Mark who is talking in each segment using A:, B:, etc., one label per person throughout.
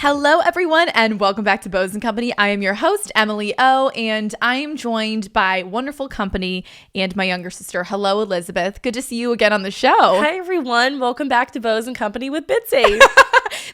A: Hello, everyone, and welcome back to Bows & Company. I am your host, Emily O, and I am joined by wonderful company and my younger sister. Hello, Elizabeth. Good to see you again on the show.
B: Hi, everyone. Welcome back to Bows & Company with Bitsy.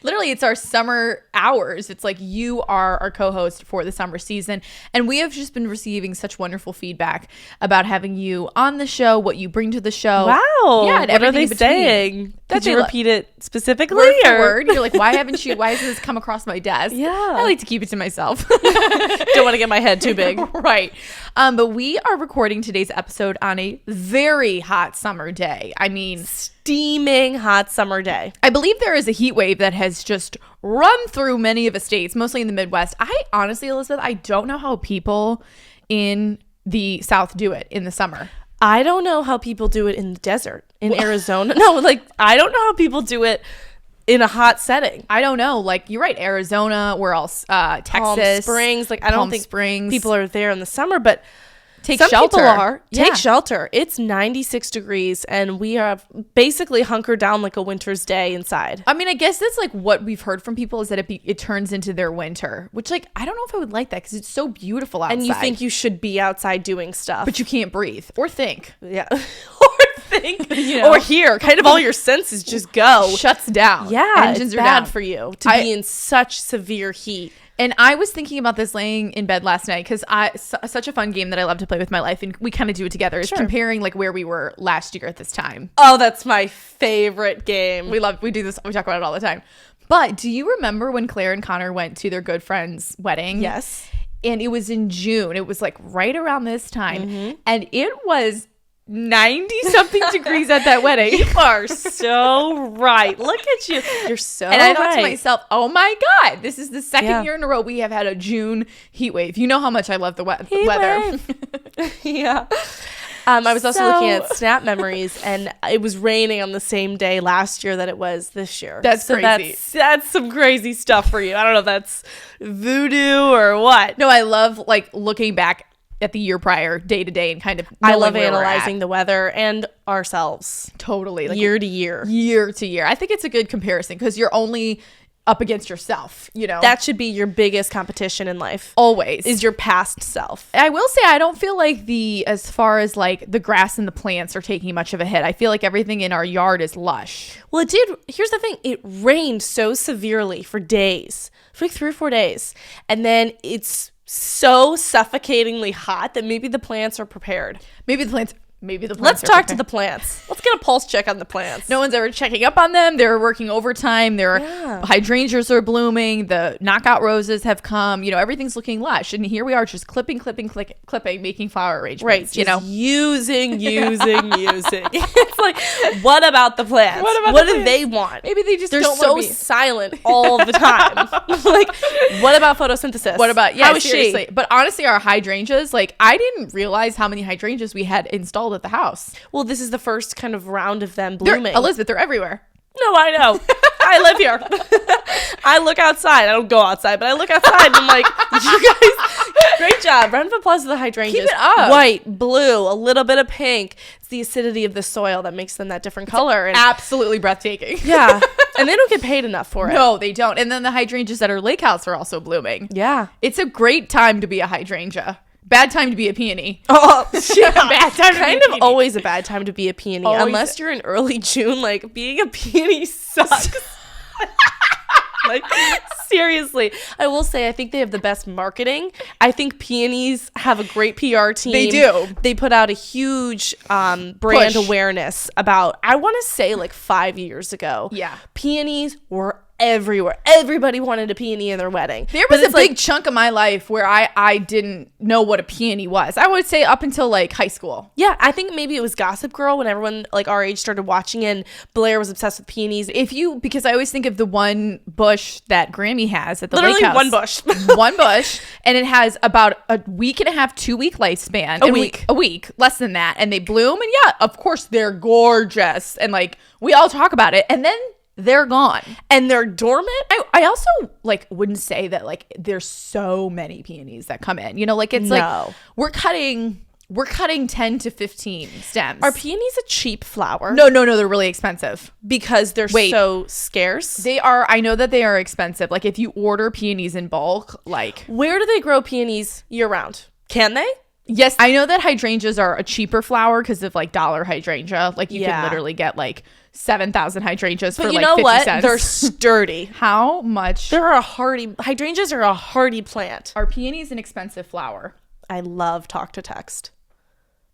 A: Literally, it's our summer hours. It's like you are our co-host for the summer season, and we have just been receiving such wonderful feedback about having you on the show, what you bring to the show.
B: Wow.
A: Yeah, and
B: what are they
A: in between.
B: saying? Did you repeat it specifically?
A: Word for word. You're like, why has this come across my desk?
B: Yeah.
A: I like to keep it to myself.
B: Don't want to get my head too big.
A: Right. But we are recording today's episode on a very hot summer day. I mean,
B: steaming hot summer day.
A: I believe there is a heat wave that has just run through many of the states, mostly in the Midwest. I honestly, Elizabeth, I don't know how people in the South do it in the summer.
B: I don't know how people do it in the desert in Arizona. No, like, I don't know how people do it in a hot setting.
A: I don't know. Like, you're right. Arizona, where else? Texas.
B: Palm Springs. Like, I don't think
A: Springs.
B: people are there in the summer, but
A: Take
B: some
A: shelter.
B: people are.
A: Yeah.
B: Take shelter. It's 96 degrees, and we are basically hunkered down like a winter's day inside.
A: I mean, I guess that's like what we've heard from people is that it turns into their winter, which, like, I don't know if I would like that because it's so beautiful outside.
B: And you think you should be outside doing stuff.
A: but you can't breathe or think.
B: Yeah. Or think.
A: You know?
B: Or hear. Kind of all your senses just go.
A: Shuts down.
B: Yeah.
A: Engines
B: it's
A: are
B: bad
A: down
B: for you to be in such severe heat.
A: And I was thinking about this laying in bed last night because such a fun game that I love to play with my life, and we kind of do it together, is comparing like where we were last year at this time.
B: Oh, that's my favorite game.
A: We do this. We talk about it all the time. But do you remember when Claire and Connor went to their good friend's wedding?
B: Yes.
A: And it was in June. It was like right around this time. And it was 90 something degrees at that wedding.
B: You are so right. Look at you. You're so
A: And I thought
B: right.
A: to myself, oh my God, this is the second year in a row we have had a June heat wave. You know how much I love the weather.
B: Yeah. I was also looking at Snap memories, and it was raining on the same day last year that it was this year.
A: That's crazy.
B: That's some crazy stuff for you. I don't know if that's voodoo or what.
A: No, I love like looking back at the year prior, day to day, and kind of
B: I love analyzing the weather and ourselves.
A: Totally. Like
B: year to year.
A: Year to year. I think it's a good comparison because you're only up against yourself, you know?
B: That should be your biggest competition in life.
A: Always.
B: Is your past self.
A: I will say I don't feel like as far as like the grass and the plants are taking much of a hit. I feel like everything in our yard is lush.
B: Well, it did. Here's the thing. It rained so severely for days, for like 3 or 4 days. And then it's so suffocatingly hot that maybe the plants are prepared.
A: Maybe the plants
B: Let's talk to the plants. Let's get a pulse check on the plants.
A: No one's ever checking up on them. They're working overtime. Their hydrangeas are blooming. The knockout roses have come. You know, everything's looking lush. And here we are just clipping, making flower arrangements.
B: Right.
A: You know,
B: using. It's like, what about the plants? What do they want?
A: Maybe they just
B: They're
A: don't
B: so
A: want to be
B: silent all the time. Like, what about photosynthesis?
A: What about,
B: how is
A: seriously.
B: she?
A: But honestly, our hydrangeas, like, I didn't realize how many hydrangeas we had installed at the house.
B: Well, this is the first kind of round of them blooming.
A: Elizabeth, they're everywhere.
B: No, I know. I live here. I look outside. I don't go outside, but I look outside and I'm like, you guys, great job. Round of applause to the hydrangeas.
A: Keep it up.
B: White, blue, a little bit of pink. It's the acidity of the soil that makes them that different color. And
A: Absolutely breathtaking.
B: yeah. And they don't get paid enough for it.
A: No, they don't. And then the hydrangeas at our lake house are also blooming.
B: Yeah.
A: It's a great time to be a hydrangea. Bad time to be a peony.
B: Oh,
A: Yeah, bad time to
B: kind
A: be a
B: of
A: peony.
B: always a bad time to be a peony.
A: Always.
B: Unless you're in early June, like being a peony sucks. Like, seriously. I will say, I think they have the best marketing. I think peonies have a great PR team.
A: They do.
B: They put out a huge brand
A: Push.
B: awareness about, I want to say like 5 years ago.
A: Yeah.
B: Peonies were everywhere. Everybody wanted a peony in their wedding.
A: There was a big chunk of my life where I didn't know what a peony was. I would say up until like high school.
B: Yeah, I think maybe it was Gossip Girl when everyone like our age started watching and Blair was obsessed with peonies.
A: Because I always think of the one bush that Grammy has at the
B: Literally
A: lake house.
B: one bush.
A: One bush, and it has about a week and a half, 2 week lifespan. A week, less than that. And they bloom, and yeah, of course they're gorgeous. And like we all talk about it, and then they're gone
B: and they're dormant.
A: I also like wouldn't say that like there's so many peonies that come in, you know, like it's like we're cutting we're cutting 10 to 15 stems.
B: Are peonies a cheap flower?
A: No, they're really expensive.
B: Because they're so scarce?
A: They are. I know that they are expensive. Like if you order peonies in bulk, like.
B: Where do they grow peonies year round? Can they?
A: Yes, I know that hydrangeas are a cheaper flower because of like dollar hydrangea. Like you can literally get like 7,000 hydrangeas for like 50 cents.
B: They're sturdy.
A: How much?
B: Hydrangeas are a hardy plant.
A: Are peonies an expensive flower?
B: I love talk to text.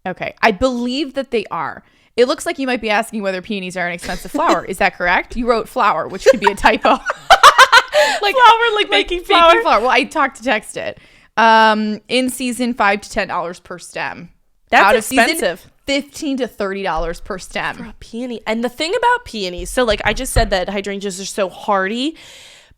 A: Okay, I believe that they are. It looks like you might be asking whether peonies are an expensive flower. Is that correct? You wrote flower, which could be a typo.
B: Like flower, like making flour.
A: Well, I talked to text it. In season, $5 to $10 per stem.
B: That's expensive.
A: $15 to $30 per stem
B: for a peony. And the thing about peonies, so like I just said that hydrangeas are so hardy.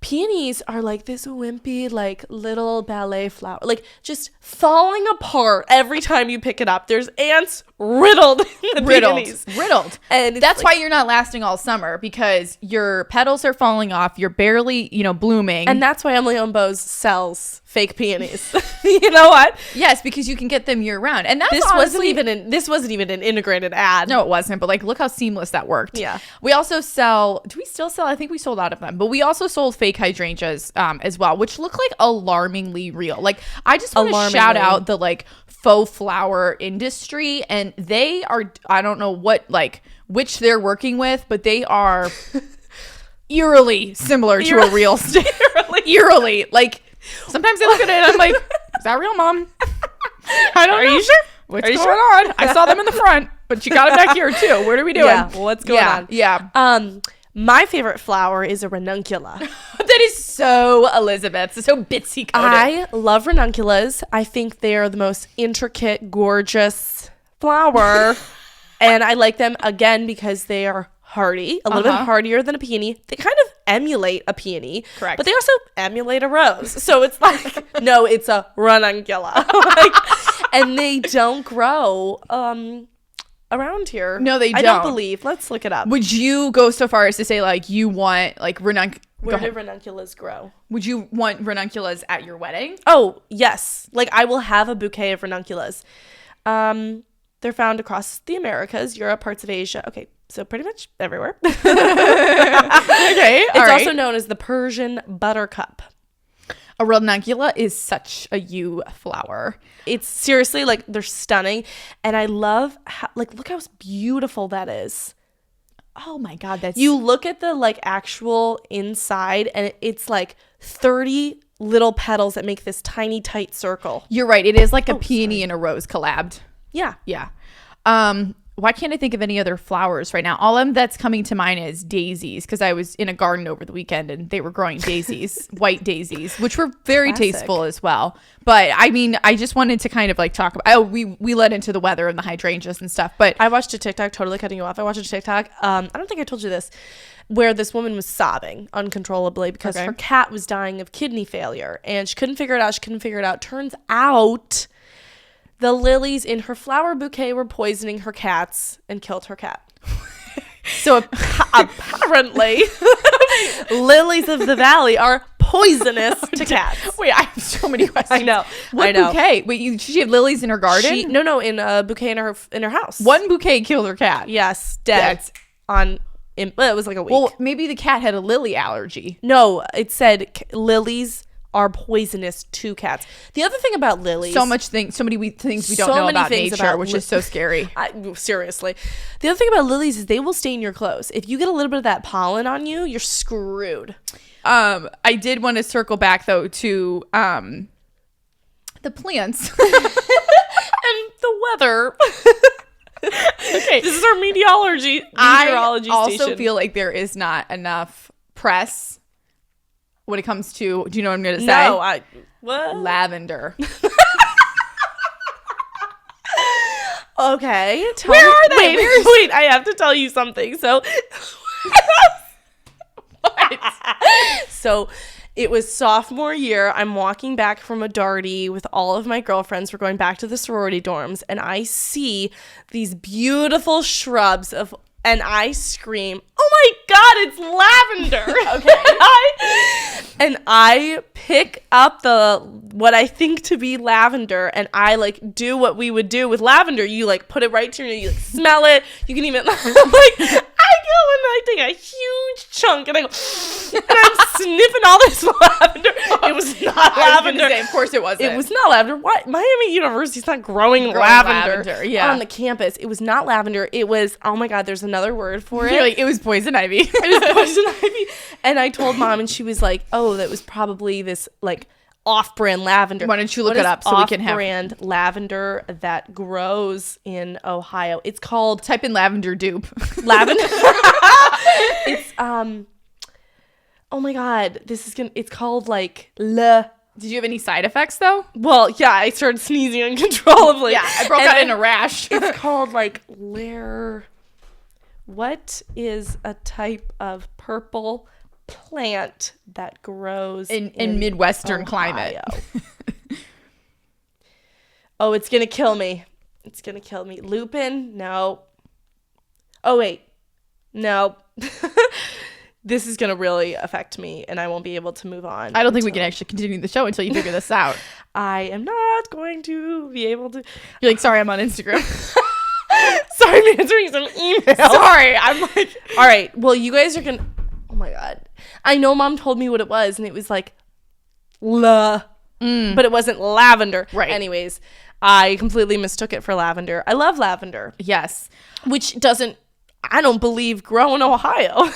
B: Peonies are like this wimpy, like little ballet flower, like just falling apart every time you pick it up. There's ants riddled in the peonies.
A: Riddled. And that's why you're not lasting all summer, because your petals are falling off. You're barely, blooming.
B: And that's why Emily on Bose sells fake peonies. You know what?
A: Yes, because you can get them year round. And that's
B: this wasn't even an integrated ad.
A: No, it wasn't. But like, look how seamless that worked.
B: Yeah.
A: We also sell. Do we still sell? I think we sold out of them. But we also sold fake hydrangeas as well, which look like alarmingly real. Like, I just want to shout out the like faux flower industry, and they are. I don't know which they're working with, but they are eerily similar to a real stem. Eerily, like. Sometimes I look at it and I'm like, is that real, Mom? I don't know. Are you sure? What's going on? I saw them in the front, but you got it back here too. What are we doing?
B: Yeah, what's going on?
A: Yeah.
B: My favorite flower is a ranuncula.
A: That is so Elizabeth. It's so Bitsy coded.
B: I love ranunculas. I think they are the most intricate, gorgeous flower. And I like them, again, because they are hardy, a little bit hardier than a peony. They kind of emulate a peony.
A: Correct.
B: But they also emulate a rose. So it's like, no, it's a ranuncula. And they don't grow around here.
A: No, they don't.
B: I don't believe. Let's look it up.
A: Would you go so far as to say like you want like
B: Where do ranunculus grow?
A: Would you want ranunculus at your wedding?
B: Oh, yes. Like I will have a bouquet of ranunculus. They're found across the Americas, Europe, parts of Asia. Okay, so pretty much everywhere. Okay, it's also known as the Persian buttercup.
A: A ranuncula is such a you flower.
B: It's seriously like they're stunning, and I love how, like, look how beautiful that is.
A: Oh my God, that's
B: you look at the like actual inside, and it's like 30 little petals that make this tiny tight circle.
A: You're right. It is like a peony and a rose collabed.
B: Yeah.
A: Yeah. Why can't I think of any other flowers right now? All that's coming to mind is daisies, because I was in a garden over the weekend and they were growing daisies, white daisies, which were very tasteful as well. But I mean, I just wanted to kind of like talk about, we led into the weather and the hydrangeas and stuff, but
B: I watched a TikTok, totally cutting you off. I watched a TikTok. I don't think I told you this, where this woman was sobbing uncontrollably because her cat was dying of kidney failure and she couldn't figure it out. Turns out the lilies in her flower bouquet were poisoning her cats and killed her cat. So apparently, lilies of the valley are poisonous to cats.
A: Wait, I have so many questions.
B: I know.
A: What bouquet? Wait, she had lilies in her garden?
B: No, in a bouquet in her house.
A: One bouquet killed her cat.
B: Yes, dead. It was like a week.
A: Well, maybe the cat had a lily allergy.
B: No, it said lilies are poisonous to cats. The other thing about lilies,
A: so many things we don't know about nature, which is so scary.
B: Seriously, the other thing about lilies is they will stain your clothes. If you get a little bit of that pollen on you, you're screwed.
A: I did want to circle back though to the plants
B: and the weather. Okay, this is our meteorology
A: station.
B: Also
A: feel like there is not enough press when it comes to, do you know what I'm going to say?
B: No, what?
A: Lavender.
B: Okay.
A: Where are they?
B: Wait, I have to tell you something. So,
A: what?
B: So, it was sophomore year. I'm walking back from a darty with all of my girlfriends. We're going back to the sorority dorms, and I see these beautiful shrubs and I scream, "Oh my God, it's lavender.
A: Okay.
B: And I pick up what I think to be lavender, and I like do what we would do with lavender. You like put it right to you like smell it. You can even like I go and I take a huge chunk and I go and I'm sniffing all this lavender. It was not lavender.
A: Of course it wasn't.
B: It was not lavender. Why? Miami University's not growing lavender on the campus. It was not lavender. It was, oh my God, there's another word for it.
A: Like, it was poison ivy.
B: It was poison ivy. And I told Mom, and she was like, oh, that was probably this like off-brand lavender.
A: Why don't you look it up so we can have
B: off-brand lavender that grows in Ohio? It's called
A: type in lavender dupe.
B: Lavender. It's oh my God, it's called like
A: Did you have any side effects though?
B: Well, yeah, I started sneezing uncontrollably.
A: Yeah, I broke out in a rash.
B: It's called like what is a type of purple plant that grows
A: in Midwestern
B: Ohio.
A: climate?
B: Oh, it's gonna kill me. It's gonna kill me. Lupin? No. Oh wait. No. This is gonna really affect me and I won't be able to move on.
A: I don't think we can actually continue the show until you figure this out.
B: I am not going to be able to.
A: You're like, sorry, I'm on Instagram.
B: Sorry, I'm answering some emails.
A: Sorry, I'm like,
B: all right. Well, you guys are gonna. Oh my God. I know Mom told me what it was, and it was like, but it wasn't lavender.
A: Right.
B: Anyways, I completely mistook it for lavender. I love lavender.
A: yes.
B: Which I don't believe grow in Ohio.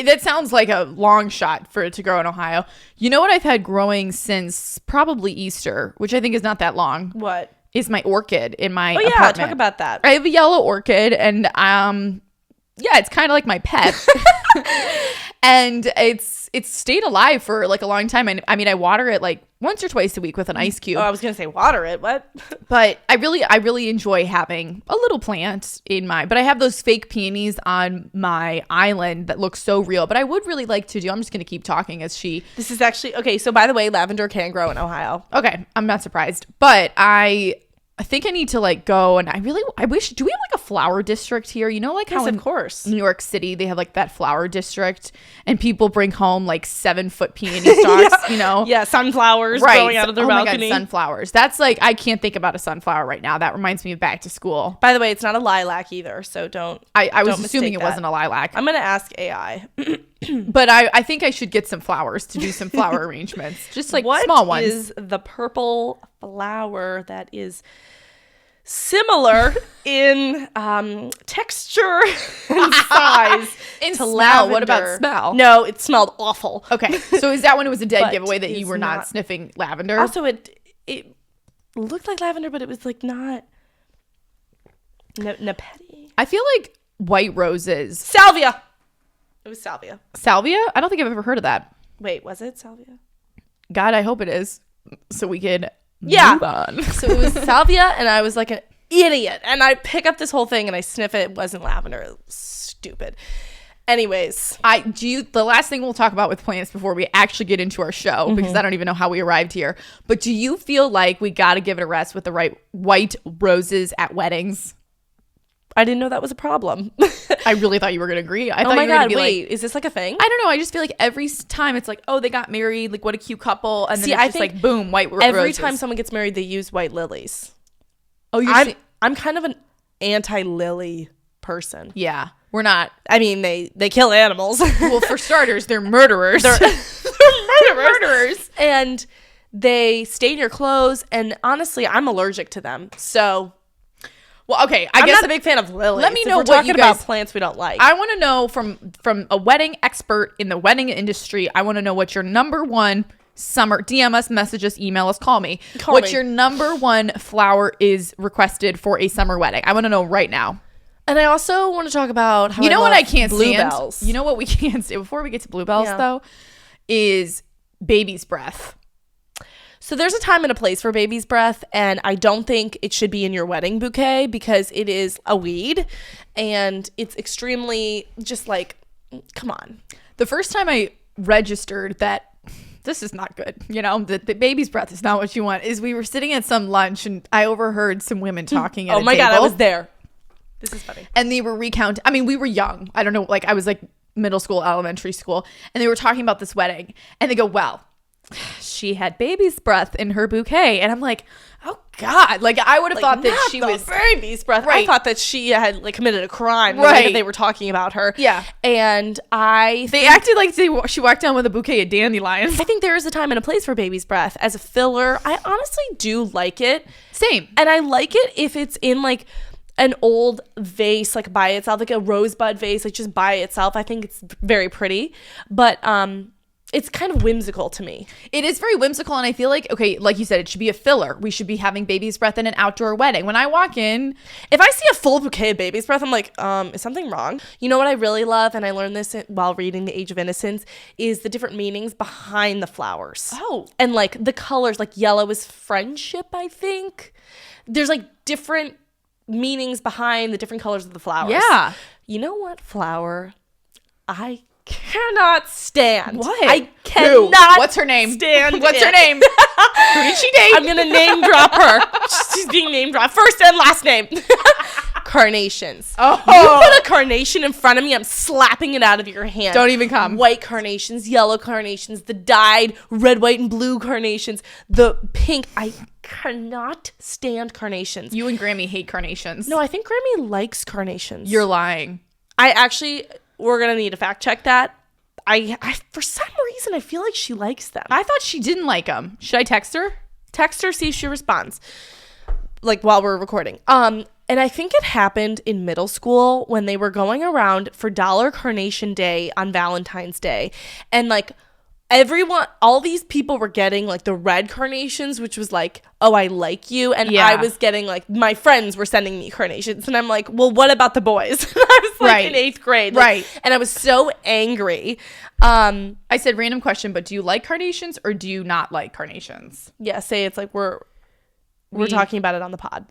A: That sounds like a long shot for it to grow in Ohio. You know what I've had growing since probably Easter, which I think is not that long.
B: What?
A: Is my orchid in my apartment.
B: Yeah, talk about that.
A: I have a yellow orchid, and yeah, it's kind of like my pet. And it's stayed alive for like a long time. I mean, I water it like once or twice a week with an ice cube.
B: Oh, I was gonna say water it. What?
A: But I really enjoy having a little plant in but I have those fake peonies on my island that look so real. But I would really like to I'm just gonna keep talking as
B: This is actually okay. So by the way, lavender can grow in Ohio.
A: Okay, I'm not surprised, but I think I need to like go, and I wish, do we have like a flower district here? You know, like how
B: Yes,
A: in
B: of course.
A: New York City they have like that flower district, and people bring home like 7-foot peony stalks, you know?
B: Yeah, sunflowers growing out of their balcony.
A: My God, sunflowers. That's like, I can't think about a sunflower right now. That reminds me of back to school.
B: By the way, it's not a lilac either, so don't.
A: I was assuming it wasn't a lilac.
B: I'm gonna ask AI.
A: But I think I should get some flowers to do some flower arrangements, just like small ones.
B: What is the purple flower that is similar in texture and size
A: in
B: to
A: smell?
B: lavender?
A: What about smell?
B: No, it smelled awful.
A: Okay, so is that when it was a dead
B: But
A: giveaway that you were not sniffing lavender?
B: Also, it looked like lavender, but it was like not petty.
A: I feel like white roses.
B: Salvia. It was salvia.
A: Salvia? I don't think I've ever heard of that.
B: Wait, was it salvia?
A: God, I hope it is, so we could move on.
B: So it was salvia, and I was like an idiot. And I pick up this whole thing, and I sniff it. It wasn't lavender. It was stupid. Anyways.
A: The last thing we'll talk about with plants before we actually get into our show, because I don't even know how we arrived here, but do you feel like we got to give it a rest with the right white roses at weddings?
B: I didn't know that was a problem.
A: I really thought you were going to agree. I
B: oh
A: thought
B: my
A: you were
B: God,
A: be
B: wait,
A: like,
B: is this like a thing?
A: I don't know. I just feel like every time it's like, oh, they got married. Like, what a cute couple. And then it's just like, boom, white roses.
B: Every time someone gets married, they use white lilies.
A: Oh,
B: I'm kind of an anti-lily person.
A: Yeah, we're not.
B: I mean, they kill animals.
A: Well, for starters, they're murderers.
B: They're murderers. And they stain your clothes. And honestly, I'm allergic to them. So...
A: Well, okay,
B: I'm not a big fan of lilies.
A: Let me know
B: if we're
A: what
B: talking
A: you guys,
B: about plants we don't like.
A: I want to know from a wedding expert in the wedding industry. I want to know what your number one summer. DM us, message us, email us, call me. What your number one flower is requested for a summer wedding? I want to know right now.
B: And I also want to talk about how
A: what I can't
B: bluebells.
A: stand. You know what we can't stand before we get to bluebells though, is baby's breath.
B: So there's a time and a place for baby's breath, and I don't think it should be in your wedding bouquet because it is a weed, and it's extremely just like, come on.
A: The first time I registered that this is not good, that the baby's breath is not what you want, is we were sitting at some lunch, and I overheard some women talking at a table.
B: Oh my God, I was there. This is funny.
A: And they were recounting. I mean, we were young. I don't know, like I was like middle school, elementary school, and they were talking about this wedding, and they go, well, she had baby's breath in her bouquet, and I'm like, oh God, like I would have thought that she was
B: baby's breath.
A: Right.
B: I thought that she had like committed a crime.
A: Right.
B: The way that they were talking about her.
A: Yeah.
B: And
A: they acted like she walked down with a bouquet of dandelions.
B: I think there is a time and a place for baby's breath as a filler. I honestly do like it.
A: Same.
B: And I like it if it's in like an old vase, like by itself, like a rosebud vase, like just by itself. I think it's very pretty, but it's kind of whimsical to me. It is very whimsical, and I feel like, okay, like you said, it should be a filler. We should be having baby's breath in an outdoor wedding. When I walk in, if I see a full bouquet of baby's breath, I'm like, is something wrong? You know what I really love, and I learned this while reading The Age of Innocence, is the different meanings behind the flowers. Oh. And like the colors, like yellow is friendship, I think. There's like different meanings behind the different colors of the flowers.
A: Yeah.
B: You know what flower I cannot stand?
A: What?
B: I cannot.
A: What's her name?
B: Stand.
A: What's her name? Who did she date?
B: I'm gonna name drop her. She's being name dropped. First and last name. Carnations. Oh. You put a carnation in front of me, I'm slapping it out of your hand.
A: Don't even come.
B: White carnations, yellow carnations, the dyed red, white, and blue carnations, the pink. I cannot stand carnations.
A: You and Grammy hate carnations.
B: No, I think Grammy likes carnations.
A: You're lying.
B: We're gonna need to fact check that. I for some reason I feel like she likes them.
A: I thought she didn't like them. Should I text her?
B: Text her, see if she responds. Like while we're recording. And I think it happened in middle school when they were going around for Dollar Carnation Day on Valentine's Day, and like all these people were getting like the red carnations, which was like, oh, I like you. And I was getting like, my friends were sending me carnations. And I'm like, well, what about the boys? I was like in 8th grade. Like, right. And I was so angry. I
A: said, random question, but do you like carnations or do you not like carnations?
B: Yeah, say it's like we're talking about it on the pod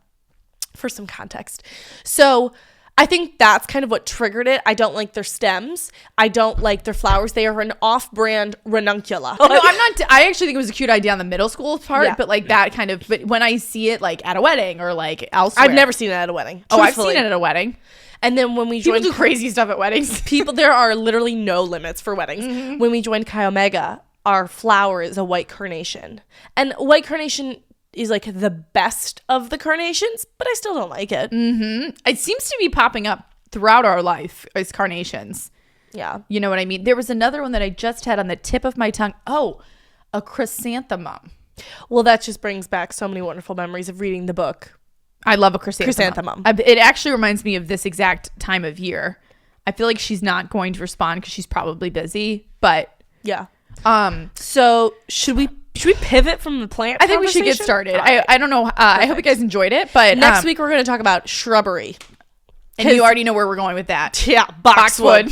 B: for some context. So I think that's kind of what triggered it. I don't like their stems. I don't like their flowers. They are an off-brand ranuncula.
A: No, I'm not. I actually think it was a cute idea on the middle school part, but like that kind of. But when I see it like at a wedding or like elsewhere,
B: I've never seen it at a wedding.
A: Oh, I've seen it at a wedding.
B: And then when we
A: people do crazy stuff at weddings.
B: There are literally no limits for weddings. Mm-hmm. When we joined Chi Omega, our flower is a white carnation, and white carnation is like the best of the carnations, but I still don't like it.
A: Mm-hmm. It seems to be popping up throughout our life as carnations.
B: Yeah.
A: You know what I mean? There was another one that I just had on the tip of my tongue. Oh, a chrysanthemum.
B: Well, that just brings back so many wonderful memories of reading the book.
A: I love a chrysanthemum. It actually reminds me of this exact time of year. I feel like she's not going to respond because she's probably busy, but
B: yeah. So should we pivot from the plant?
A: I think we should get started. Right. I don't know. I hope you guys enjoyed it. But
B: next week we're going to talk about shrubbery.
A: And you already know where we're going with that.
B: Yeah, boxwood.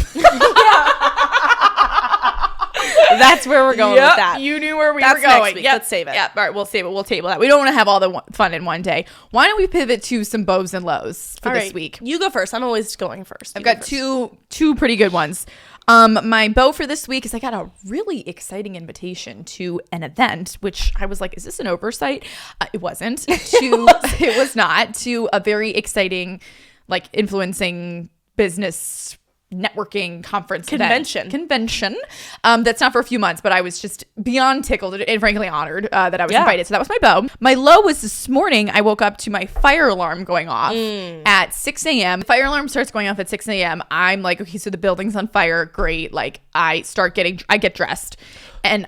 B: That's where we're going with that.
A: You knew where we were going.
B: Yep. Let's save it.
A: Yeah, all right, we'll save it. We'll table that. We don't want to have all the fun in one day. Why don't we pivot to some bows and lows for this week?
B: You go first. I'm always going first.
A: I've got two pretty good ones. My bow for this week is I got a really exciting invitation to an event, which I was like, is this an oversight? It wasn't. It was not. To a very exciting, like influencing business networking conference convention that's not for a few months, but I was just beyond tickled and frankly honored that I was invited. So that was my bow. My low was this morning I woke up to my fire alarm going off at 6 a.m. Fire alarm starts going off at 6 a.m. I'm like, okay, so the building's on fire. Great. Like I get dressed and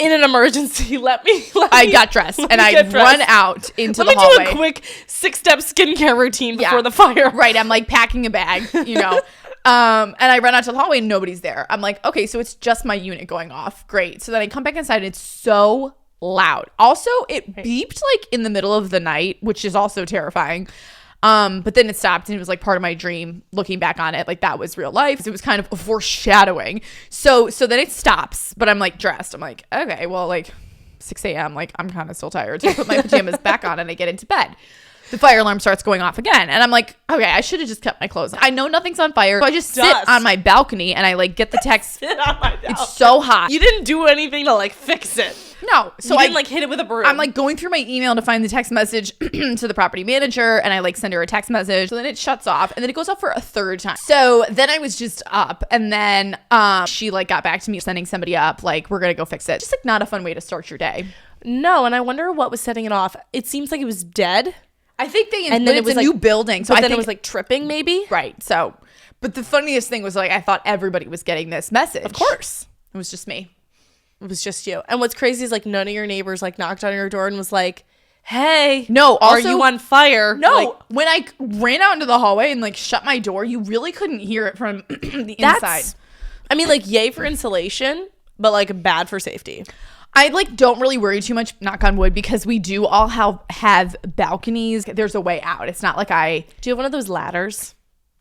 A: in an emergency, I got dressed and I run out into the hallway.
B: Let me do a quick 6-step skincare routine before the fire.
A: Right. I'm like packing a bag, you know. And I run out to the hallway and nobody's there. I'm like, okay, so it's just my unit going off. Great. So then I come back inside and it's so loud. Also, it beeped like in the middle of the night, which is also terrifying. But then it stopped and it was like part of my dream looking back on it. Like that was real life. It was kind of a foreshadowing. So then it stops, but I'm like dressed. I'm like, okay, well, like 6 a.m. Like I'm kind of still tired. So I put my pajamas back on and I get into bed. the fire alarm starts going off again. And I'm like, okay, I should have just kept my clothes on. I know nothing's on fire. So I just sit on my balcony and I like get the text.
B: Sit on my balcony.
A: It's so hot.
B: You didn't do anything to like fix it.
A: No. So
B: you didn't like hit it with a broom.
A: I'm like going through my email to find the text message to the property manager, and I like send her a text message. So then it shuts off and then it goes off for a third time. So then I was just up, and then she like got back to me sending somebody up like, we're gonna go fix it. Just like not a fun way to start your day.
B: No, and I wonder what was setting it off. It seems like it was dead.
A: I think and then it was a new building. So
B: I think it was like tripping maybe.
A: Right. So, but the funniest thing was like I thought everybody was getting this message.
B: Of course.
A: It was just me.
B: It was just you. And what's crazy is like none of your neighbors like knocked on your door and was like, hey,
A: no, also,
B: are you on fire?
A: No,
B: like,
A: when I ran out into the hallway and like shut my door, you really couldn't hear it from the inside.
B: I mean, like, yay for insulation, but like bad for safety.
A: I like don't really worry too much, knock on wood, because we do all have balconies. There's a way out. It's not like
B: do you have one of those ladders?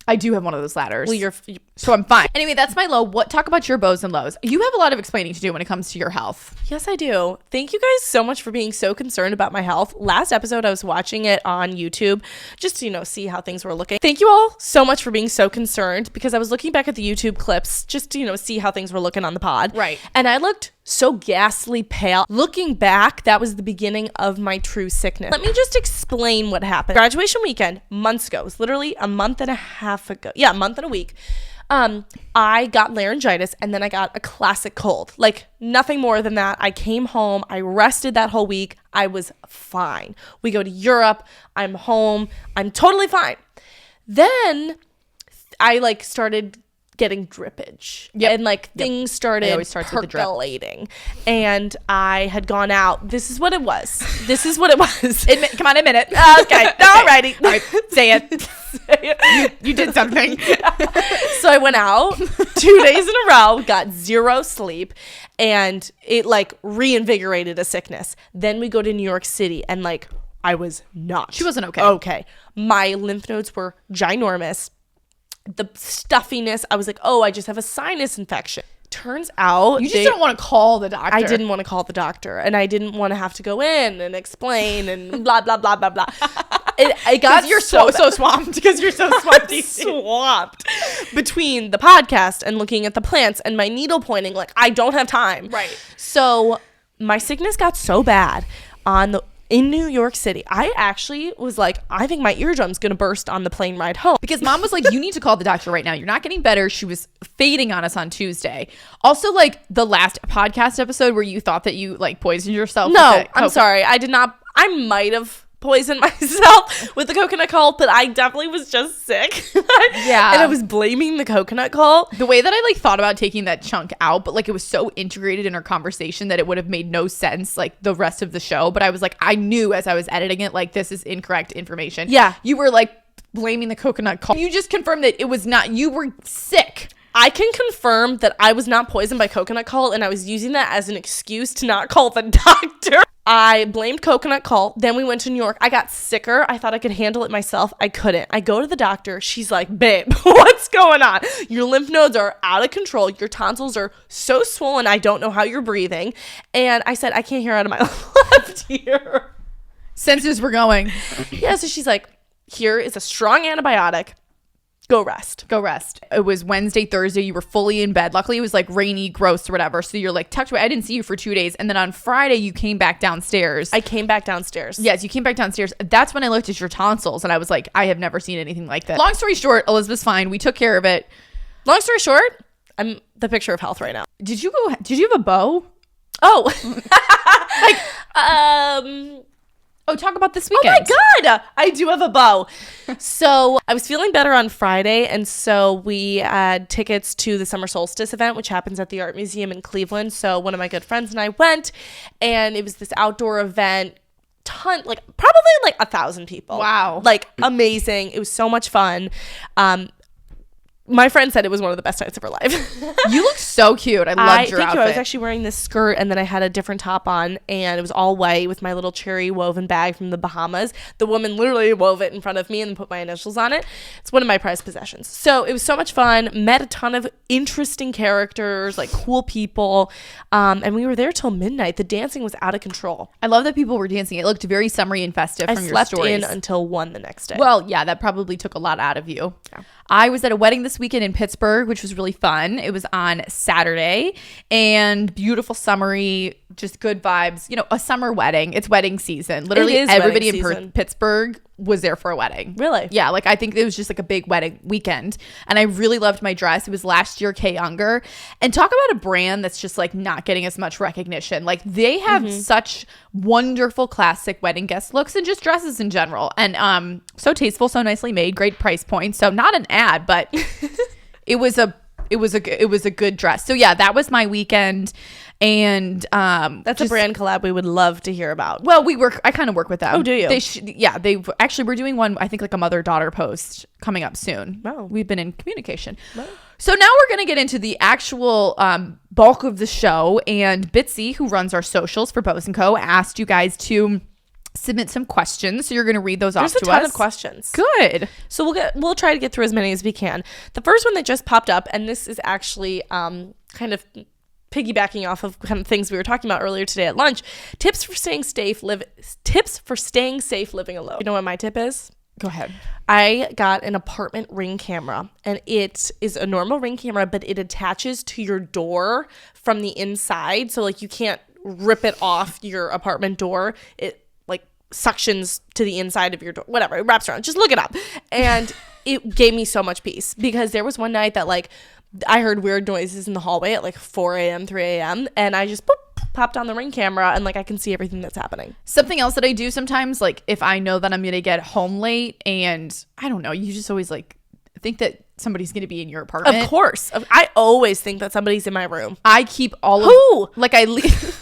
A: I do have one of those ladders.
B: Well,
A: so I'm fine. Anyway, that's my low. Talk about your bows and lows. You have a lot of explaining to do when it comes to your health.
B: Yes, I do. Thank you guys so much for being so concerned about my health. Last episode, I was watching it on YouTube just to, see how things were looking. Thank you all so much for being so concerned, because I was looking back at the YouTube clips just to, see how things were looking on the pod.
A: Right.
B: And I looked so ghastly pale. Looking back, that was the beginning of my true sickness. Let me just explain what happened. Graduation weekend, months ago. It was literally a month and a half ago. Yeah, a month and a week. I got laryngitis, and then I got a classic cold. Like nothing more than that. I came home. I rested that whole week. I was fine. We go to Europe. I'm home. I'm totally fine. Then I like started getting drippage.
A: Yep.
B: And like things started percolating. And I had gone out. This is what it was.
A: Come on, admit it.
B: Okay. Alrighty.
A: All right. Say it. You did something.
B: So I went out 2 days in a row, got zero sleep, and it like reinvigorated a sickness. Then we go to New York City, and like I was not.
A: She wasn't okay.
B: Okay. My lymph nodes were ginormous. The stuffiness, I was like, oh, I just have a sinus infection. Turns out
A: you just didn't want to call the doctor.
B: I didn't want to call the doctor, and I didn't want to have to go in and explain and blah blah blah blah blah. It got
A: you're so swamped because you're so swamped.
B: Swamped between the podcast and looking at the plants and my needle pointing. Like I don't have time.
A: Right.
B: So my sickness got so bad in New York City. I actually was like, I think my eardrum's gonna burst on the plane ride home.
A: Because mom was like, you need to call the doctor right now. You're not getting better. She was fading on us on Tuesday. Also, like the last podcast episode where you thought that you like poisoned yourself.
B: No, I'm sorry. I did not. I might have poisoned myself with the coconut coal, but I definitely was just sick.
A: Yeah.
B: And I was blaming the coconut coal.
A: The way that I like thought about taking that chunk out, but like it was so integrated in our conversation that it would have made no sense like the rest of the show. But I was like, I knew as I was editing it, like this is incorrect information.
B: Yeah.
A: You were like blaming the coconut coal. You just confirmed that it was not, you were sick.
B: I can confirm that I was not poisoned by coconut coal, and I was using that as an excuse to not call the doctor. I blamed coconut coal. Then we went to New York. I got sicker. I thought I could handle it myself. I couldn't. I go to the doctor. She's like, babe, what's going on? Your lymph nodes are out of control. Your tonsils are so swollen. I don't know how you're breathing. And I said, I can't hear out of my left ear.
A: Senses were going.
B: Yeah, so she's like, here is a strong antibiotic. Go rest.
A: It was Wednesday, Thursday. You were fully in bed. Luckily, it was like rainy, gross, or whatever. So you're like tucked away. I didn't see you for 2 days. And then on Friday, you came back downstairs.
B: I came back downstairs.
A: Yes, you came back downstairs. That's when I looked at your tonsils. And I was like, I have never seen anything like that. Long story short, Elizabeth's fine. We took care of it.
B: Long story short, I'm the picture of health right now.
A: Did you have a bow?
B: Oh.
A: Oh, talk about this weekend.
B: Oh my God. I do have a bow. So I was feeling better on Friday. And so we had tickets to the summer solstice event, which happens at the Art Museum in Cleveland. So one of my good friends and I went, and it was this outdoor event. Probably 1,000 people.
A: Wow.
B: Like amazing. It was so much fun. My friend said it was one of the best nights of her life.
A: You look so cute. I loved your outfit.
B: I was actually wearing this skirt, and then I had a different top on, and it was all white with my little cherry woven bag from the Bahamas. The woman literally wove it in front of me and put my initials on it. It's one of my prized possessions. So it was so much fun. Met a ton of interesting characters, like cool people, and we were there till midnight. The dancing was out of control.
A: I love that people were dancing. It looked very summery and festive from your stories.
B: I slept in until 1 the next day.
A: Well, yeah, that probably took a lot out of you. Yeah. I was at a wedding this weekend in Pittsburgh, which was really fun. It was on Saturday, and beautiful, summery, just good vibes. You know, a summer wedding. It's wedding season. Literally everybody in Pittsburgh was there for a wedding.
B: Really?
A: Yeah, like I think it was just like a big wedding weekend, and I really loved my dress. It was last year Kay Unger, and talk about a brand that's just like not getting as much recognition. Like they have such wonderful classic wedding guest looks and just dresses in general, and so tasteful, so nicely made, great price point. So not an ad, but it was a good dress. So yeah, that was my weekend. And
B: that's a brand collab we would love to hear about.
A: Well, I kind of work with them.
B: Oh, do you?
A: We're doing one, I think, like a mother-daughter post coming up soon.
B: Oh.
A: We've been in communication. Oh. So now we're going to get into the actual bulk of the show. And Bitsy, who runs our socials for Bose & Co., asked you guys to submit some questions. So you're going to read those off to us.
B: There's a ton of questions.
A: Good.
B: So we'll try to get through as many as we can. The first one that just popped up, and this is actually kind of piggybacking off of kind of things we were talking about earlier today at lunch. Tips for staying safe living alone. You know what my tip is?
A: Go ahead.
B: I got an apartment Ring camera, and it is a normal Ring camera, but it attaches to your door from the inside. So like you can't rip it off your apartment door. It like suctions to the inside of your door. Whatever. It wraps around. Just look it up. And it gave me so much peace, because there was one night that like I heard weird noises in the hallway at like 4 a.m., 3 a.m. And I just popped on the Ring camera, and like I can see everything that's happening.
A: Something else that I do sometimes, like if I know that I'm going to get home late, and I don't know, you just always like think that somebody's going to be in your apartment.
B: Of course. I always think that somebody's in my room.
A: I keep all of... Like I leave...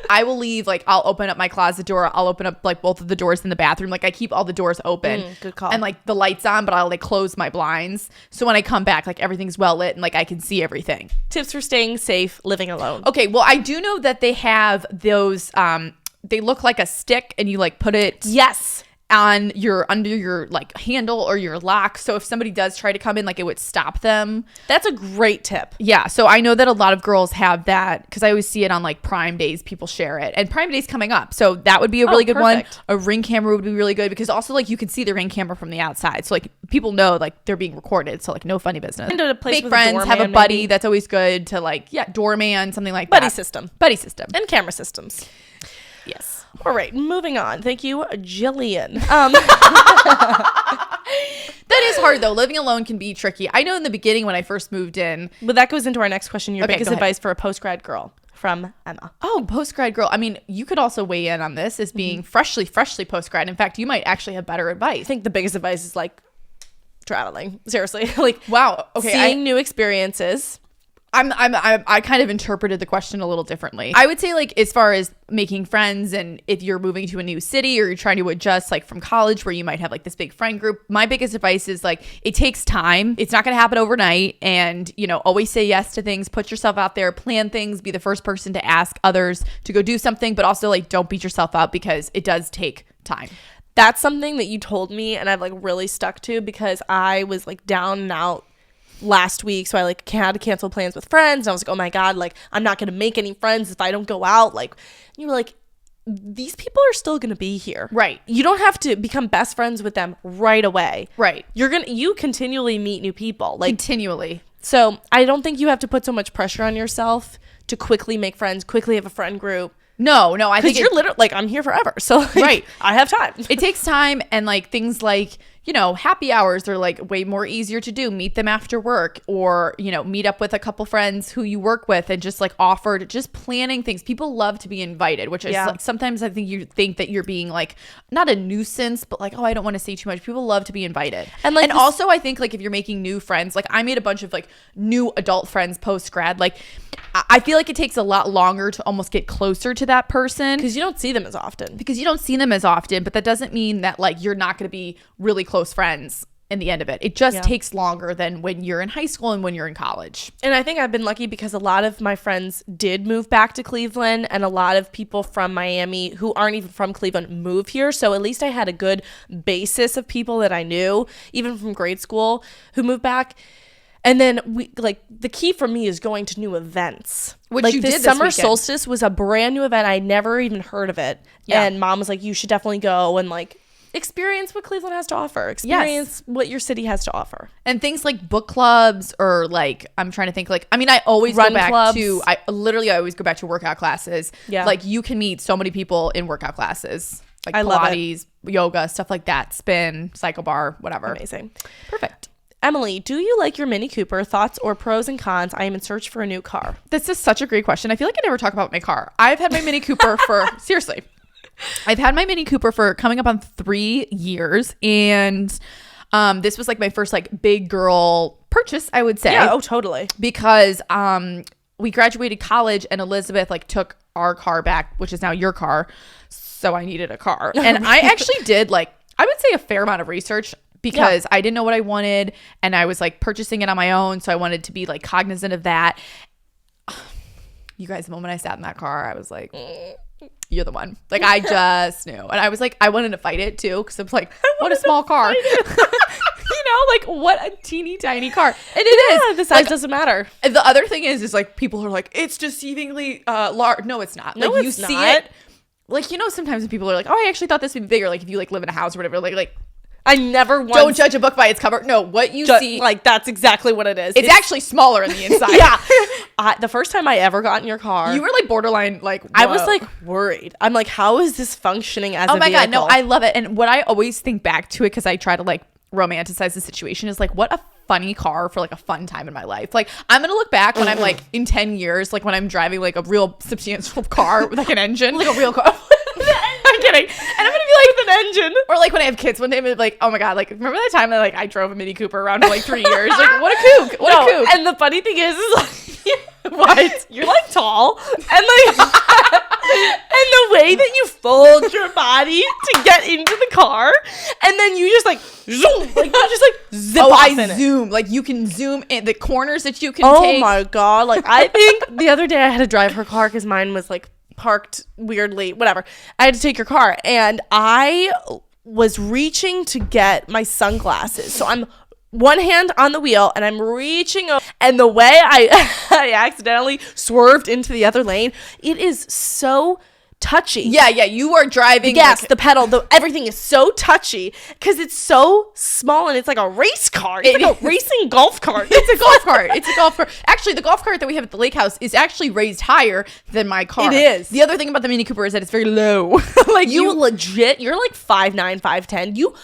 A: I will leave, like, I'll open up my closet door. I'll open up, like, both of the doors in the bathroom. Like, I keep all the doors open.
B: Good call.
A: And, like, the lights on, but I'll, like, close my blinds. So when I come back, like, everything's well lit and, like, I can see everything.
B: Tips for staying safe living alone.
A: Okay, well, I do know that they have those, they look like a stick, and you, like, put it...
B: Yes.
A: On under your like handle or your lock, so if somebody does try to come in, like it would stop them.
B: That's a great tip.
A: Yeah, so I know that a lot of girls have that, because I always see it on like Prime Days. People share it, and Prime Day's coming up, so that would be a really good one. A Ring camera would be really good, because also like you can see the Ring camera from the outside, so like people know like they're being recorded, so like no funny business.
B: And a place
A: make
B: with
A: friends,
B: a
A: have a
B: doorman,
A: buddy.
B: maybe.
A: That's always good to like doorman, something like
B: buddy
A: that.
B: Buddy system
A: And
B: camera systems.
A: Yes.
B: All right, moving on. Thank you, Jillian.
A: That is hard, though. Living alone can be tricky. I know in the beginning when I first moved in.
B: But that goes into our next question. Your biggest
A: go ahead.
B: advice for a post-grad girl from Emma.
A: Oh, post-grad girl. I mean, you could also weigh in on this as being freshly post-grad. In fact, you might actually have better advice.
B: I think the biggest advice is like traveling. Seriously. Like,
A: wow. Okay.
B: Seeing new experiences.
A: I kind of interpreted the question a little differently. I would say, like, as far as making friends, and if you're moving to a new city or you're trying to adjust, like from college where you might have like this big friend group, my biggest advice is like, it takes time. It's not going to happen overnight. And, you know, always say yes to things, put yourself out there, plan things, be the first person to ask others to go do something, but also like, don't beat yourself up, because it does take time.
B: That's something that you told me, and I've like really stuck to, because I was like down and out last week, so I like had to cancel plans with friends, and I was like, oh my god, like I'm not gonna make any friends if I don't go out. Like, you were like, these people are still gonna be here,
A: right?
B: You don't have to become best friends with them right away,
A: right?
B: You continually meet new people, like
A: continually.
B: So I don't think you have to put so much pressure on yourself to quickly make friends, quickly have a friend group.
A: No, I think
B: you're literally like, I'm here forever, so like,
A: right,
B: I have time.
A: It takes time, and like things like, you know, happy hours are like way more easier to do. Meet them after work, or, you know, meet up with a couple friends who you work with and just like offered, just planning things. People love to be invited, which is like, sometimes I think you think that you're being like, not a nuisance, but like, oh, I don't want to say too much. People love to be invited. And like, and also I think like if you're making new friends, like I made a bunch of like new adult friends post grad, like I feel like it takes a lot longer to almost get closer to that person,
B: because you don't see them as often.
A: But that doesn't mean that like you're not going to be really close friends in the end of it. It just takes longer than when you're in high school and when you're in college.
B: And I think I've been lucky because a lot of my friends did move back to Cleveland, and a lot of people from Miami who aren't even from Cleveland move here. So at least I had a good basis of people that I knew, even from grade school, who moved back. And then the key for me is going to new events.
A: Which
B: like
A: you did
B: this summer solstice was a brand new event. I never even heard of it. Yeah. And Mom was like, you should definitely go and like experience what Cleveland has to offer. Experience what your city has to offer.
A: And things like book clubs, or like, I'm trying to think, like, I mean, I always
B: Run
A: go back
B: clubs.
A: to, I always go back to workout classes.
B: Yeah.
A: Like, you can meet so many people in workout classes. Like
B: I love
A: Pilates, yoga, stuff like that, spin, cycle bar, whatever.
B: Amazing.
A: Perfect.
B: Emily, do you like your Mini Cooper? Thoughts or pros and cons? I am in search for a new car.
A: This is such a great question. I feel like I never talk about my car. I've had my Mini Cooper for, seriously, I've had my Mini Cooper for coming up on 3 years. And this was like my first like big girl purchase, I would say.
B: Yeah, oh, totally.
A: Because we graduated college and Elizabeth like took our car back, which is now your car. So I needed a car. And I actually did like, I would say a fair amount of research, because I didn't know what I wanted, and I was like purchasing it on my own. So I wanted to be like cognizant of that. You guys, the moment I sat in that car, I was like, you're the one. Like, I just knew. And I was like, I wanted to fight it too, because I'm like, what a small car. Like, what a teeny tiny car. And it is.
B: The size
A: like,
B: doesn't matter.
A: And the other thing is like, people are like, it's deceivingly large. No, it's not.
B: No,
A: like,
B: it's
A: you see
B: not.
A: it. Like, sometimes when people are like, oh, I actually thought this would be bigger. Like, if you like live in a house or whatever, like
B: I never once
A: don't judge a book by its cover. No, what you see,
B: like, that's exactly what it is.
A: It's actually smaller on the inside.
B: Yeah. The first time I ever got in your car,
A: You were like borderline, like, whoa.
B: I was like worried. I'm like, how is this functioning as a vehicle?
A: Oh my God, no, I love it. And what I always think back to it, because I try to like romanticize the situation, is like, what a funny car for like a fun time in my life. Like, I'm gonna look back when I'm like in 10 years, like when I'm driving like a real substantial car with like an engine, like a real car. I'm kidding. And I'm gonna be like, with an engine. Or like when I have kids one day, I'm gonna be like, oh my God, like, remember that time that like I drove a Mini Cooper around for like 3 years? Like, what a kook. What a kook.
B: And the funny thing is like, what? You're like tall. And like, and the way that you fold your body to get into the car, and then you just like zoom, like you just like zip off in it.
A: Zoom. Like, you can zoom in the corners that you can take.
B: Oh my God. Like, I think the other day I had to drive her car because mine was like parked weirdly, whatever. I had to take your car, and I was reaching to get my sunglasses. So I'm one hand on the wheel and I'm reaching over, and the way I accidentally swerved into the other lane, it is so touchy.
A: Yeah, you are driving.
B: The gas, the pedal, everything is so touchy because it's so small, and it's like a race car. It's like a racing golf cart.
A: It's a golf cart. It's a golf cart. Actually, the golf cart that we have at the lake house is actually raised higher than my car.
B: It is.
A: The other thing about the Mini Cooper is that it's very low. Like,
B: you legit, you're like 5'9", 5'10". You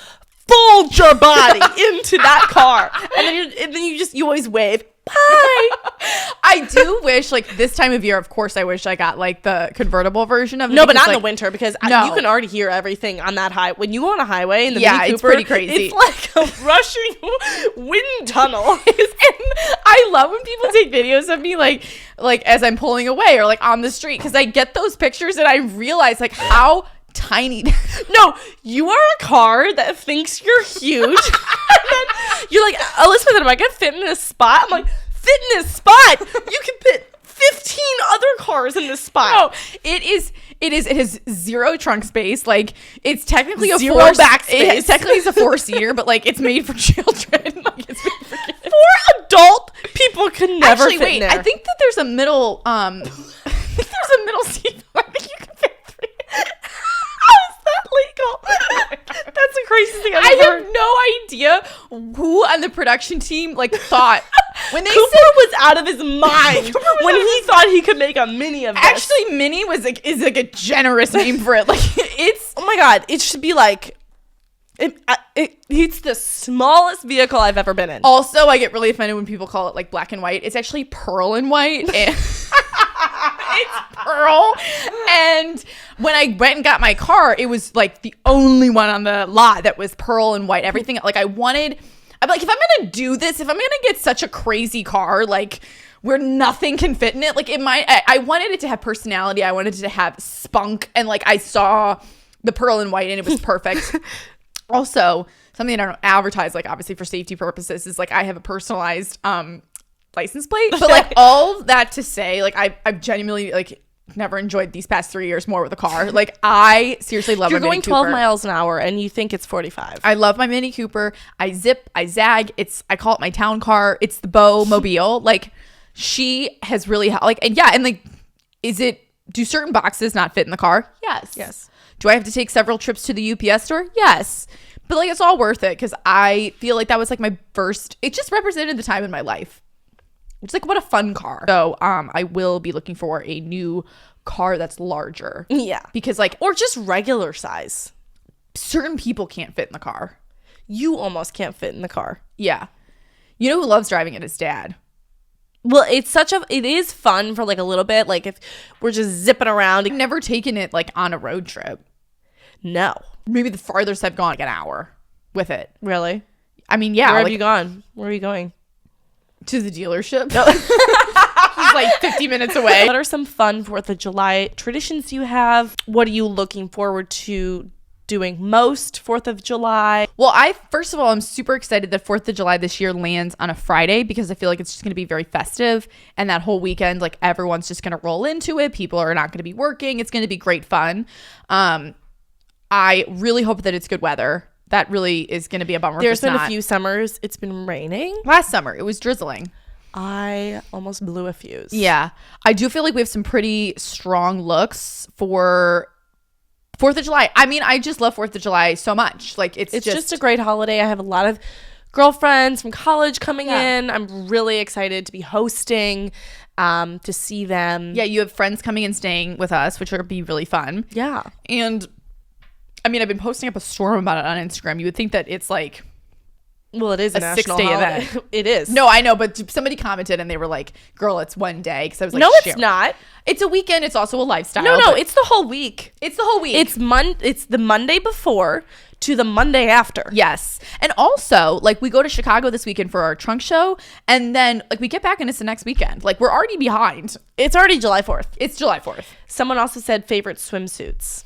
B: fold your body into that car, and then you always wave. Bye.
A: I do wish, like, this time of year, of course, I wish I got like the convertible version of it.
B: No, but not
A: like,
B: in the winter, because you can already hear everything on that high. When you go on a highway in the Mini Cooper,
A: it's pretty crazy.
B: It's like a rushing wind tunnel.
A: And I love when people take videos of me like as I'm pulling away or like on the street, because I get those pictures and I realize like how tiny.
B: No, you are a car that thinks you're huge. And then you're like, Elizabeth, am I gonna fit in this spot? I'm like, fit in this spot? You can fit 15 other cars in this spot.
A: No, it has zero trunk space. Like, it's technically
B: zero
A: back
B: space.
A: Technically it's a 4-seater, but like, it's made for children. Like, it's made for kids.
B: For adult people can never
A: Actually,
B: fit
A: wait,
B: in there.
A: I think that there's a middle there's a middle seat. I think you can fit 3.
B: How is that legal? That's the craziest thing I've ever heard.
A: I have no idea who on the production team like thought when they
B: Cooper
A: said
B: was out of his mind when he thought he could make a mini of this.
A: Actually, Mini is like a generous name for it. Like, it's,
B: oh my God, it should be like, it's the smallest vehicle I've ever been in.
A: Also, I get really offended when people call it like black and white. It's actually pearl and white. And it's pearl. And when I went and got my car, it was like the only one on the lot that was pearl and white. Everything, like, I'm like, if I'm gonna do this, if I'm gonna get such a crazy car, like, where nothing can fit in it, like, I wanted it to have personality. I wanted it to have spunk. And like, I saw the pearl and white and it was perfect. Also, something I don't advertise, like obviously for safety purposes, is like I have a personalized license plate. But like all that to say, like I've genuinely like never enjoyed these past 3 years more with a car. Like I seriously love.
B: You're
A: my
B: going
A: Mini
B: 12
A: Cooper.
B: miles an hour and you think it's 45.
A: I love my Mini Cooper. I zip, I zag. I call it my town car. It's the Beau Mobile. Like she has really like, and yeah, and like, do certain boxes not fit in the car? Yes. Do I have to take several trips to the UPS store? Yes. But like, it's all worth it because I feel like that was like my first, it just represented the time in my life. It's like, what a fun car. So I will be looking for a new car that's larger.
B: Yeah.
A: Because like,
B: or just regular size.
A: Certain people can't fit in the car.
B: You almost can't fit in the car.
A: Yeah. You know who loves driving it is Dad.
B: Well, it is fun for like a little bit. Like if we're just zipping around.
A: I've never taken it like on a road trip.
B: No.
A: Maybe the farthest I've gone like an hour with it.
B: Really?
A: I mean, yeah.
B: Where have you gone? Where are you going?
A: To the dealership. No. He's like 50 minutes away.
B: What are some fun 4th of July traditions you have? What are you looking forward to doing most 4th of July?
A: Well, first of all, I'm super excited that 4th of July this year lands on a Friday because I feel like it's just going to be very festive. And that whole weekend, like everyone's just going to roll into it. People are not going to be working. It's going to be great fun. I really hope that it's good weather. That really is going to be a bummer.
B: There's been a few summers. It's been raining.
A: Last summer, it was drizzling.
B: I almost blew a fuse.
A: Yeah. I do feel like we have some pretty strong looks for 4th of July. I mean, I just love 4th of July so much. Like it's
B: just a great holiday. I have a lot of girlfriends from college coming in. I'm really excited to be hosting, to see them.
A: Yeah, you have friends coming and staying with us, which will be really fun.
B: Yeah.
A: And I mean, I've been posting up a storm about it on Instagram. You would think that it's like,
B: well, it is a national
A: 6-day
B: holiday.
A: event.
B: It is.
A: No, I know, but somebody commented and they were like, "Girl, it's one day." Because I was like,
B: "No, it's not.
A: It's a weekend. It's also a lifestyle."
B: No, it's the whole week.
A: It's the whole week.
B: It's the Monday before to the Monday after.
A: Yes, and also like we go to Chicago this weekend for our trunk show, and then like we get back and it's the next weekend. Like we're already behind.
B: It's already July 4th.
A: It's July 4th.
B: Someone also said favorite swimsuits.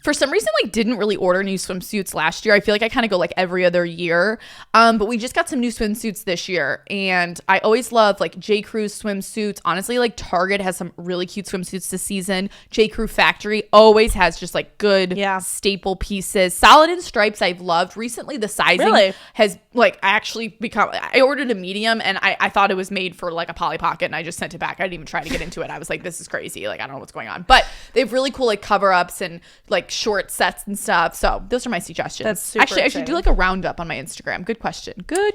A: For some reason, like didn't really order new swimsuits last year. I feel like I kind of go like every other year. But we just got some new swimsuits this year. And I always love like J. Crew's swimsuits. Honestly, like Target has some really cute swimsuits this season. J. Crew Factory always has just like good staple pieces. Solid and Stripes I've loved. Recently, the sizing has like actually become, I ordered a medium and I thought it was made for like a Polly Pocket and I just sent it back. I didn't even try to get into it. I was like, this is crazy. Like, I don't know what's going on. But they have really cool like cover ups and like short sets and stuff. So those are my suggestions.
B: That's super
A: Actually, I should do like a roundup on my Instagram. Good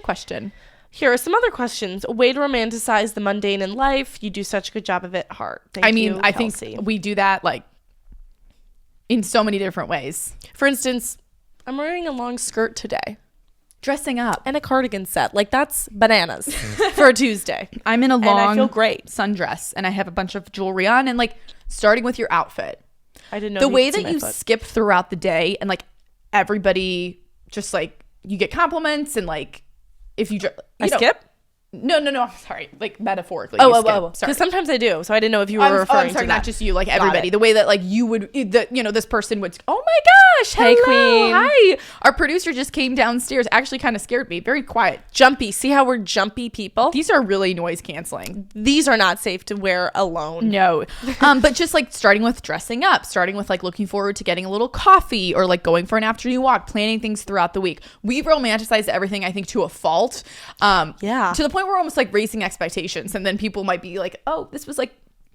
A: question.
B: Here are some other questions. A way to romanticize the mundane in life. You do such a good job of it, Heart. Thank you,
A: I
B: Kelsey.
A: think we do that like in so many different ways.
B: For instance, I'm wearing a long skirt today.
A: Dressing up.
B: And a cardigan set. Like that's bananas for a Tuesday.
A: I'm in a long
B: and I feel great.
A: sundress and I have a bunch of jewelry on and like starting with your outfit.
B: I didn't know
A: the way that you skip throughout the day and like everybody just like you get compliments and like if you
B: skip?
A: No, I'm sorry. Like metaphorically.
B: Oh.
A: Sorry.
B: Because sometimes I do. So I didn't know if you were referring
A: I'm sorry,
B: to that.
A: not just you, like everybody. The way that like you would, this person would, oh my gosh,
B: hey
A: hello,
B: queen.
A: hi. Our producer just came downstairs. Actually kind of scared me. Very quiet.
B: Jumpy. See how we're jumpy people?
A: These are really noise canceling.
B: These are not safe to wear alone.
A: No. But just like starting with dressing up, starting with like looking forward to getting a little coffee or like going for an afternoon walk, planning things throughout the week. We've romanticized everything, I think, to a fault. To the point where we're almost like raising expectations and then people might be like, oh, this was like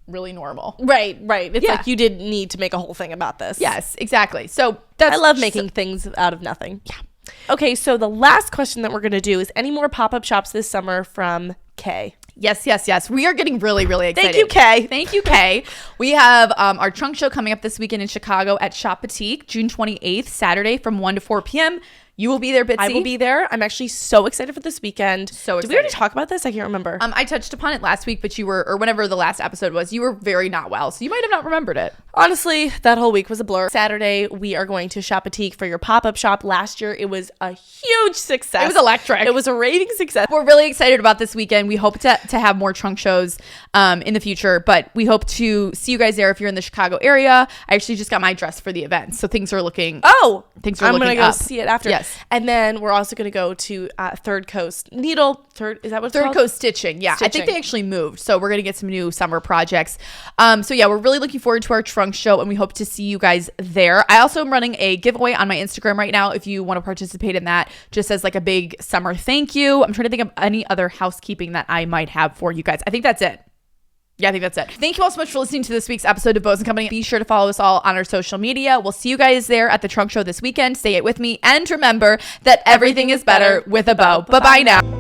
A: really normal.
B: Right. It's like you didn't need to make a whole thing about this.
A: Yes, exactly. So
B: I love making things out of nothing.
A: Yeah.
B: Okay, so the last question that we're going to do is any more pop-up shops this summer from Kay?
A: Yes. We are getting really, really excited.
B: Thank you, Kay.
A: We have our trunk show coming up this weekend in Chicago at ShopBatik, June 28th, Saturday from 1 to 4 p.m. You will be there, Bitsy.
B: I will be there. I'm actually so excited for this weekend.
A: So excited.
B: Did we already talk about this? I can't remember.
A: I touched upon it last week, but you were, or whenever the last episode was, you were very not well. So you might have not remembered it.
B: honestly, that whole week was a blur. Saturday, we are going to ShopBatik for your pop-up shop. Last year, it was a huge success.
A: It was electric.
B: It was a raving success.
A: We're really excited about this weekend. We hope to have more trunk shows in the future, but we hope to see you guys there if you're in the Chicago area. I actually just got my dress for the event, so things are looking
B: I'm gonna go
A: up.
B: see it after.
A: Yes.
B: And then we're also gonna go to Third Coast Needle. Is that what it's
A: Third
B: called?
A: Coast Stitching. Yeah, I think they actually moved, so we're gonna get some new summer projects. So yeah, we're really looking forward to our trunk show, and we hope to see you guys there. I also am running a giveaway on my Instagram right now if you want to participate in that, just as like a big summer thank you. I'm trying to think of any other housekeeping that I might have for you guys. I think that's it. Yeah, I think that's it. Thank you all so much for listening to this week's episode of Bows & Company. Be sure to follow us all on our social media. We'll see you guys there at the trunk show this weekend. Say it with me. And remember that everything is better with a bow. Bye-bye now.